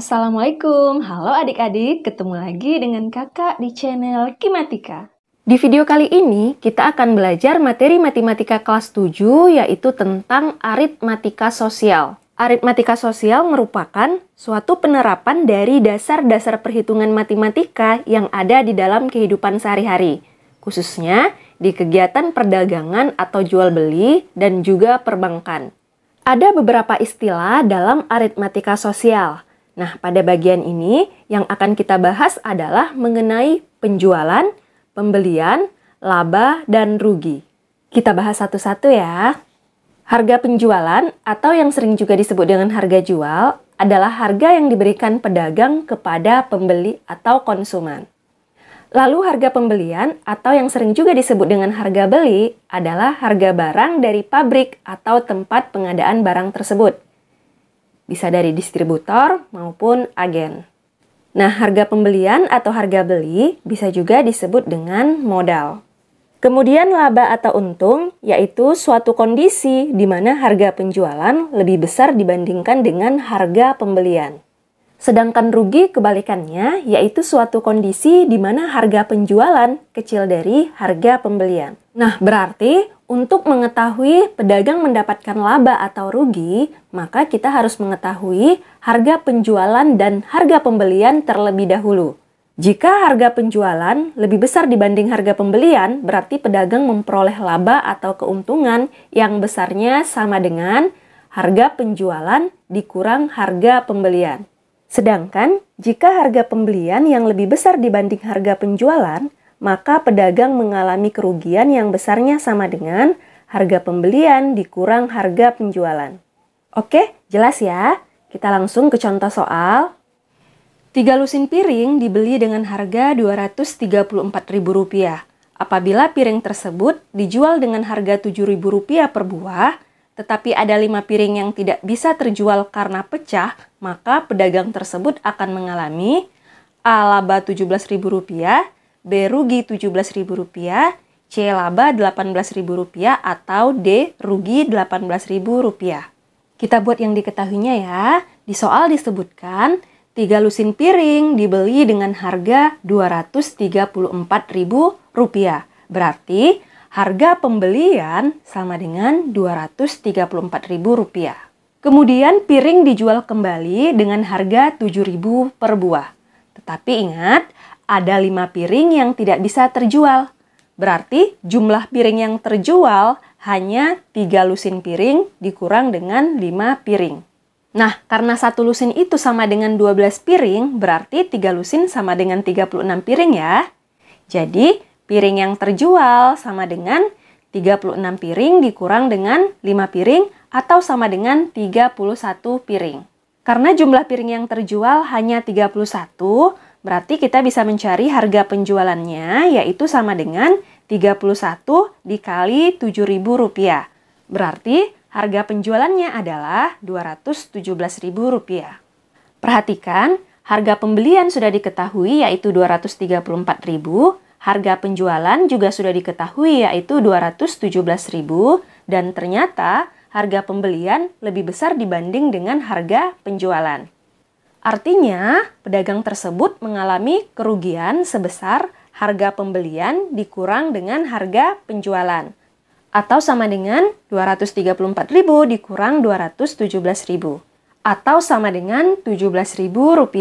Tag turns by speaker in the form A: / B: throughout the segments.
A: Assalamualaikum, halo adik-adik, ketemu lagi dengan kakak di channel Kimatika. Di video kali ini, kita akan belajar materi matematika kelas 7, yaitu tentang aritmatika sosial. Aritmatika sosial merupakan suatu penerapan dari dasar-dasar perhitungan matematika yang ada di dalam kehidupan sehari-hari, khususnya di kegiatan perdagangan atau jual-beli dan juga perbankan. Ada beberapa istilah dalam aritmatika sosial. Nah, pada bagian ini yang akan kita bahas adalah mengenai penjualan, pembelian, laba, dan rugi. Kita bahas satu-satu ya. Harga penjualan atau yang sering juga disebut dengan harga jual adalah harga yang diberikan pedagang kepada pembeli atau konsumen. Lalu harga pembelian atau yang sering juga disebut dengan harga beli adalah harga barang dari pabrik atau tempat pengadaan barang tersebut. Bisa dari distributor maupun agen. Nah, harga pembelian atau harga beli bisa juga disebut dengan modal. Kemudian laba atau untung yaitu suatu kondisi di mana harga penjualan lebih besar dibandingkan dengan harga pembelian. Sedangkan rugi kebalikannya yaitu suatu kondisi di mana harga penjualan kecil dari harga pembelian. Nah, berarti untuk mengetahui pedagang mendapatkan laba atau rugi, maka kita harus mengetahui harga penjualan dan harga pembelian terlebih dahulu. Jika harga penjualan lebih besar dibanding harga pembelian, berarti pedagang memperoleh laba atau keuntungan yang besarnya sama dengan harga penjualan dikurang harga pembelian. Sedangkan, jika harga pembelian yang lebih besar dibanding harga penjualan, maka pedagang mengalami kerugian yang besarnya sama dengan harga pembelian dikurang harga penjualan. Oke, jelas ya? Kita langsung ke contoh soal. 3 lusin piring dibeli dengan harga Rp234.000. Apabila piring tersebut dijual dengan harga Rp7.000 per buah, tetapi ada 5 piring yang tidak bisa terjual karena pecah, maka pedagang tersebut akan mengalami A. Laba Rp17.000, B. Rugi Rp17.000, C. Laba Rp18.000, atau D. Rugi Rp18.000. Kita buat yang diketahuinya ya. Di soal disebutkan 3 lusin piring dibeli dengan harga Rp234.000. Berarti harga pembelian sama dengan Rp234.000. Kemudian piring dijual kembali dengan harga Rp7.000 per buah. Tetapi ingat, ada 5 piring yang tidak bisa terjual. Berarti jumlah piring yang terjual hanya 3 lusin piring dikurang dengan 5 piring. Nah, karena 1 lusin itu sama dengan 12 piring, berarti 3 lusin sama dengan 36 piring ya. Jadi, piring yang terjual sama dengan 36 piring dikurang dengan 5 piring atau sama dengan 31 piring. Karena jumlah piring yang terjual hanya 31, berarti kita bisa mencari harga penjualannya yaitu sama dengan 31 dikali Rp7.000. Berarti harga penjualannya adalah Rp217.000. Perhatikan, harga pembelian sudah diketahui yaitu Rp234.000. Harga penjualan juga sudah diketahui yaitu Rp217.000 dan ternyata harga pembelian lebih besar dibanding dengan harga penjualan. Artinya, pedagang tersebut mengalami kerugian sebesar harga pembelian dikurang dengan harga penjualan atau sama dengan Rp234.000 dikurang Rp217.000 atau sama dengan Rp17.000.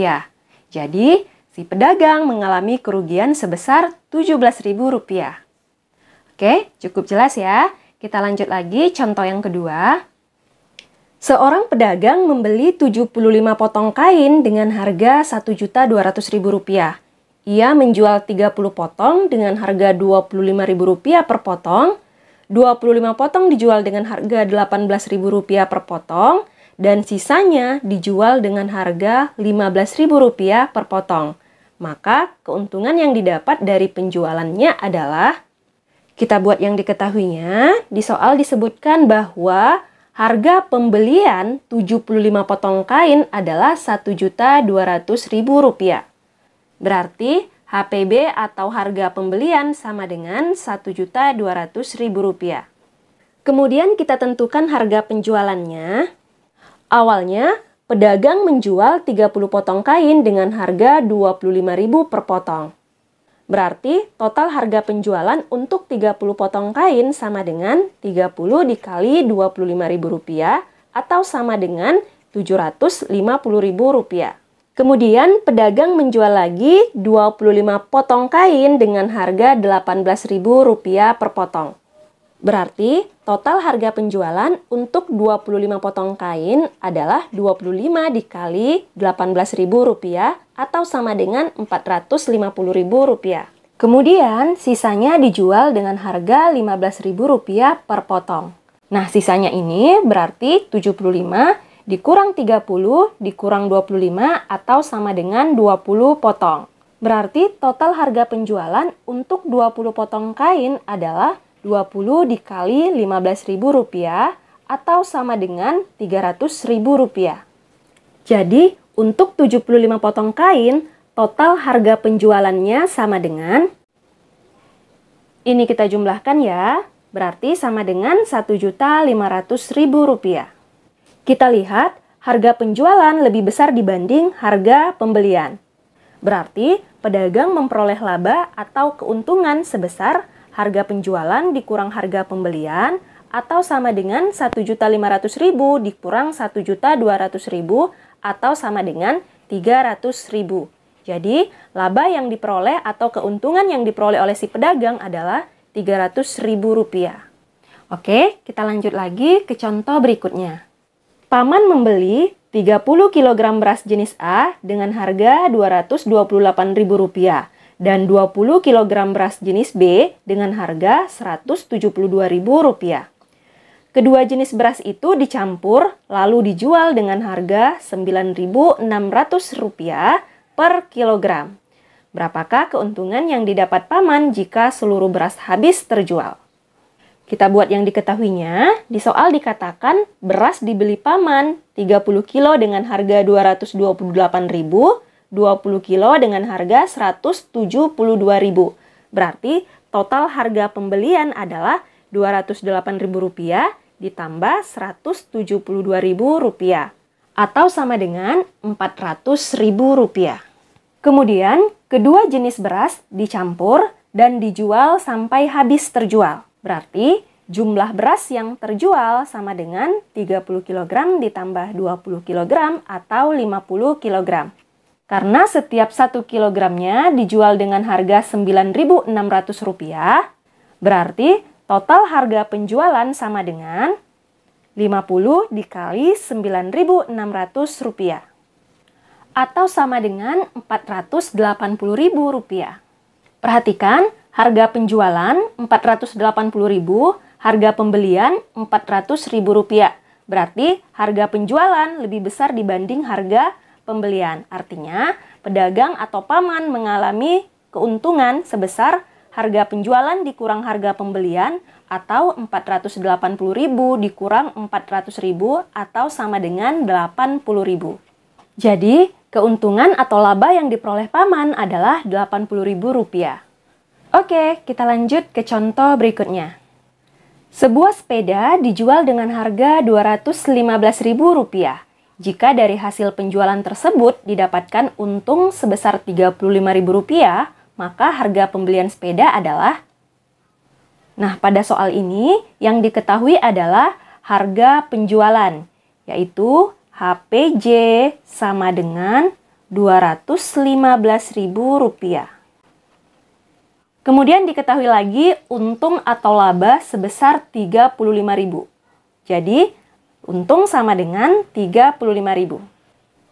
A: Jadi, si pedagang mengalami kerugian sebesar Rp17.000. Oke, cukup jelas ya. Kita lanjut lagi contoh yang kedua. Seorang pedagang membeli 75 potong kain dengan harga Rp1.200.000. Ia menjual 30 potong dengan harga Rp25.000 per potong, 25 potong dijual dengan harga Rp18.000 per potong, dan sisanya dijual dengan harga Rp15.000 per potong. Maka keuntungan yang didapat dari penjualannya adalah, kita buat yang diketahuinya, di soal disebutkan bahwa harga pembelian 75 potong kain adalah Rp1.200.000. Berarti HPB atau harga pembelian sama dengan Rp1.200.000. Kemudian kita tentukan harga penjualannya. Awalnya, pedagang menjual 30 potong kain dengan harga 25.000 per potong. Berarti total harga penjualan untuk 30 potong kain sama dengan 30 dikali Rp25.000 atau sama dengan Rp750.000. Kemudian pedagang menjual lagi 25 potong kain dengan harga Rp18.000 per potong. Berarti total harga penjualan untuk 25 potong kain adalah 25 dikali Rp18.000 atau sama dengan Rp450.000. Kemudian sisanya dijual dengan harga Rp15.000 per potong. Nah, sisanya ini berarti 75 dikurang 30 dikurang 25 atau sama dengan 20 potong. Berarti total harga penjualan untuk 20 potong kain adalah 20 dikali Rp15.000 atau sama dengan Rp300.000. Jadi, untuk 75 potong kain, total harga penjualannya sama dengan, ini kita jumlahkan ya, berarti sama dengan Rp1.500.000. Kita lihat, harga penjualan lebih besar dibanding harga pembelian. Berarti, pedagang memperoleh laba atau keuntungan sebesar harga penjualan dikurang harga pembelian atau sama dengan Rp1.500.000 dikurang Rp1.200.000 atau sama dengan Rp300.000. Jadi, laba yang diperoleh atau keuntungan yang diperoleh oleh si pedagang adalah Rp300.000. Oke, kita lanjut lagi ke contoh berikutnya. Paman membeli 30 kg beras jenis A dengan harga Rp228.000 dan 20 kg beras jenis B dengan harga Rp172.000. Kedua jenis beras itu dicampur lalu dijual dengan harga Rp9.600 per kilogram. Berapakah keuntungan yang didapat paman jika seluruh beras habis terjual? Kita buat yang diketahuinya. Di soal dikatakan beras dibeli paman 30 kilo dengan harga Rp228.000, 20 kilo dengan harga Rp172.000. Berarti total harga pembelian adalah Rp208.000 ditambah Rp172.000 atau sama dengan Rp400.000. Kemudian, kedua jenis beras dicampur dan dijual sampai habis terjual. Berarti, jumlah beras yang terjual sama dengan 30 kg ditambah 20 kg atau 50 kg. Karena setiap 1 kilogramnya dijual dengan harga Rp9.600, berarti total harga penjualan sama dengan 50 dikali Rp9.600 atau sama dengan Rp480.000. Perhatikan, harga penjualan Rp480.000, harga pembelian Rp400.000. Berarti harga penjualan lebih besar dibanding harga pembelian. Artinya, pedagang atau paman mengalami keuntungan sebesar harga penjualan dikurang harga pembelian atau Rp480.000 dikurang Rp400.000 atau sama dengan Rp80.000. Jadi, keuntungan atau laba yang diperoleh paman adalah Rp80.000. Oke, kita lanjut ke contoh berikutnya. Sebuah sepeda dijual dengan harga Rp215.000. Jika dari hasil penjualan tersebut didapatkan untung sebesar Rp35.000, maka harga pembelian sepeda adalah... Nah, pada soal ini yang diketahui adalah harga penjualan, yaitu HPJ sama dengan Rp215.000. Kemudian diketahui lagi untung atau laba sebesar Rp35.000. Jadi, untung sama dengan Rp35.000.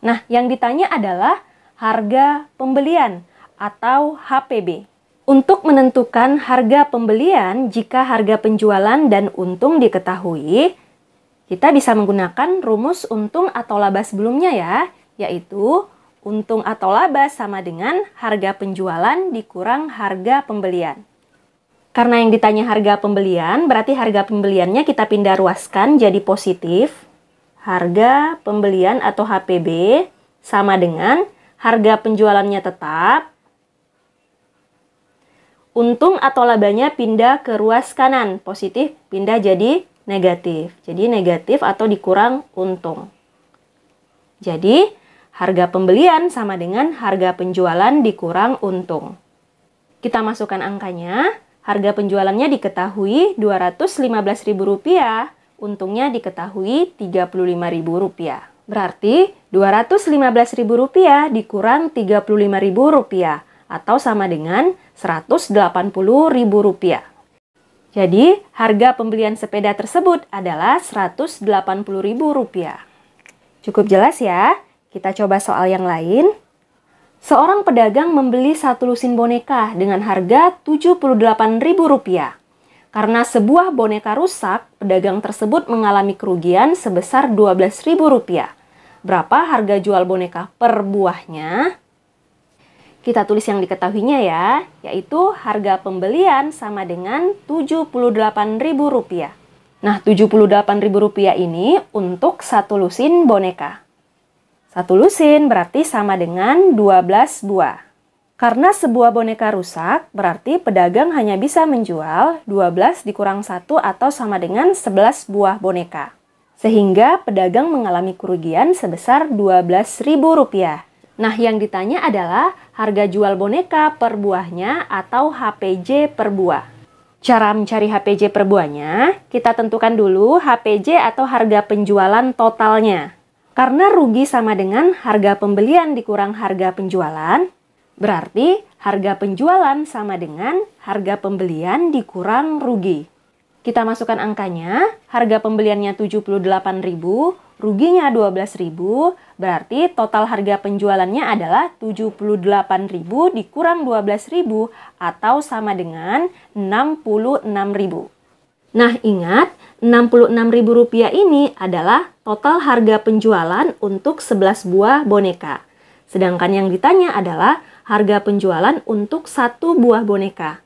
A: Nah, yang ditanya adalah harga pembelian atau HPB. Untuk menentukan harga pembelian, jika harga penjualan dan untung diketahui, kita bisa menggunakan rumus untung atau laba sebelumnya ya, yaitu untung atau laba sama dengan harga penjualan dikurang harga pembelian. Karena yang ditanya harga pembelian, berarti harga pembeliannya kita pindah ruaskan jadi positif. Harga pembelian atau HPB sama dengan harga penjualannya tetap. Untung atau labanya pindah ke ruas kanan, positif pindah jadi negatif. Jadi negatif atau dikurang untung. Jadi, harga pembelian sama dengan harga penjualan dikurang untung. Kita masukkan angkanya, harga penjualannya diketahui Rp215.000, untungnya diketahui Rp35.000. Berarti Rp215.000 dikurang Rp35.000 atau sama dengan Rp180.000. Jadi, harga pembelian sepeda tersebut adalah Rp180.000. Cukup jelas ya? Kita coba soal yang lain. Seorang pedagang membeli satu lusin boneka dengan harga Rp78.000. Karena sebuah boneka rusak, pedagang tersebut mengalami kerugian sebesar Rp12.000. Berapa harga jual boneka per buahnya? Kita tulis yang diketahuinya ya, yaitu harga pembelian sama dengan Rp78.000. Nah, Rp78.000 ini untuk satu lusin boneka. Satu lusin berarti sama dengan 12 buah. Karena sebuah boneka rusak, berarti pedagang hanya bisa menjual 12 dikurang 1 atau sama dengan 11 buah boneka. Sehingga pedagang mengalami kerugian sebesar Rp12.000. Nah, yang ditanya adalah harga jual boneka per buahnya atau HPJ per buah. Cara mencari HPJ per buahnya, kita tentukan dulu HPJ atau harga penjualan totalnya. Karena rugi sama dengan harga pembelian dikurang harga penjualan, berarti harga penjualan sama dengan harga pembelian dikurang rugi. Kita masukkan angkanya, harga pembeliannya Rp78.000, ruginya Rp12.000, berarti total harga penjualannya adalah Rp78.000 dikurang Rp12.000 atau sama dengan Rp66.000. Nah, ingat, Rp66.000 ini adalah total harga penjualan untuk 11 buah boneka. Sedangkan yang ditanya adalah harga penjualan untuk satu buah boneka.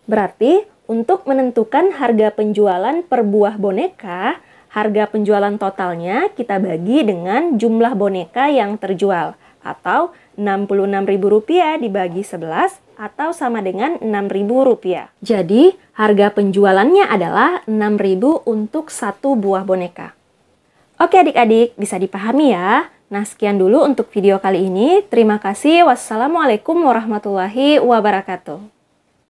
A: Berarti, untuk menentukan harga penjualan per buah boneka, harga penjualan totalnya kita bagi dengan jumlah boneka yang terjual, atau Rp66.000 dibagi 11 atau sama dengan Rp6.000. Jadi, harga penjualannya adalah Rp6.000 untuk satu buah boneka. Oke adik-adik, bisa dipahami ya? Nah, sekian dulu untuk video kali ini. Terima kasih. Wassalamualaikum warahmatullahi wabarakatuh.